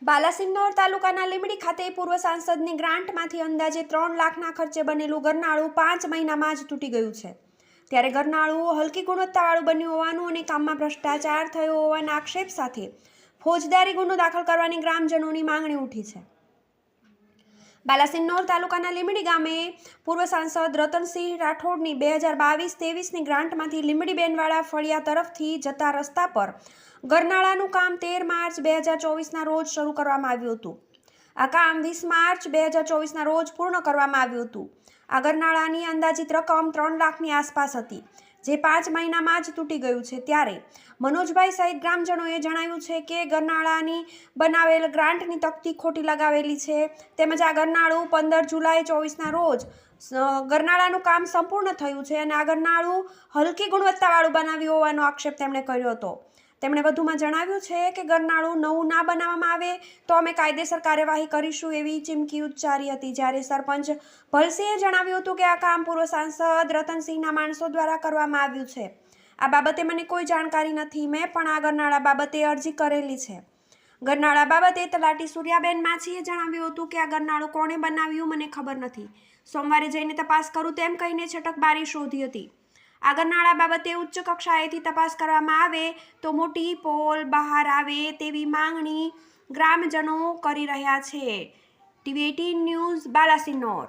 બાલાસિનોર તાલુકાના લીંબડી ખાતે પૂર્વ સાંસદની ગ્રાન્ટમાંથી અંદાજે 3 લાખના ખર્ચે બનેલું ગરનાળું 5 મહિનામાં જ તૂટી ગયું છે। ત્યારે ગરનાળું હલકી ગુણવત્તાવાળું બન્યું હોવાનું અને કામમાં ભ્રષ્ટાચાર થયો હોવાના આક્ષેપ સાથે ફોજદારી ગુનો દાખલ કરવાની ગ્રામજનોની માંગણી ઉઠી છે। બાલાસિનોર તાલુકાના લીંબડી ગામે પૂર્વ સાંસદ રતનસિંહ રાઠોડની 2022-23ની ગ્રાન્ટમાંથી લીંબડી બેનવાડા ફળિયા તરફથી જતા રસ્તા પર ગરનાળાનું કામ 13 માર્ચ 2024ના રોજ શરૂ કરવામાં આવ્યું હતું। આ કામ 20 માર્ચ 2024ના રોજ પૂર્ણ કરવામાં આવ્યું હતું। આ ગરનાળાની અંદાજિત રકમ 3 લાખની આસપાસ હતી, જે 5 મહિનામાં જ તૂટી ગયું છે। ત્યારે મનોજભાઈ સહિત ગ્રામજનોએ જણાવ્યું છે કે ગરનાળાની બનાવેલ ગ્રાન્ટની તકતી ખોટી લગાવેલી છે, તેમજ આ ગરનાળું 15 જુલાઈ 24ના રોજ ગરનાળાનું કામ સંપૂર્ણ થયું છે અને આ ગરનાળું હલકી ગુણવત્તાવાળું બનાવ્યું હોવાનો આક્ષેપ તેમણે કર્યો હતો। તેમણે વધુમાં જણાવ્યું છે કે ગરનાળું નવું ના બનાવવામાં આવે તો અમે કાયદેસર કાર્યવાહી કરીશું એવી ચીમકી ઉચ્ચારી હતી। જ્યારે સરપંચ ભલસિંહે જણાવ્યું હતું કે આ કામ પૂર્વ સાંસદ રતનસિંહના માણસો દ્વારા કરવામાં આવ્યું છે। આ બાબતે મને કોઈ જાણકારી નથી। મેં પણ આ ગરનાળા બાબતે અરજી કરેલી છે। ગરનાળા બાબતે તલાટી સૂર્યાબેન માછીએ જણાવ્યું હતું કે આ ગરનાળું કોણે બનાવ્યું મને ખબર નથી, સોમવારે જઈને તપાસ કરું તેમ કહીને છટકબારી શોધી હતી। આ ગરનાળા બાબતે ઉચ્ચ કક્ષાએથી તપાસ કરવામાં આવે તો મોટી પોલ બહાર આવે તેવી માંગણી ગ્રામજનો કરી રહ્યા છે। ટીવી18 ન્યૂઝ બાલાસિનોર।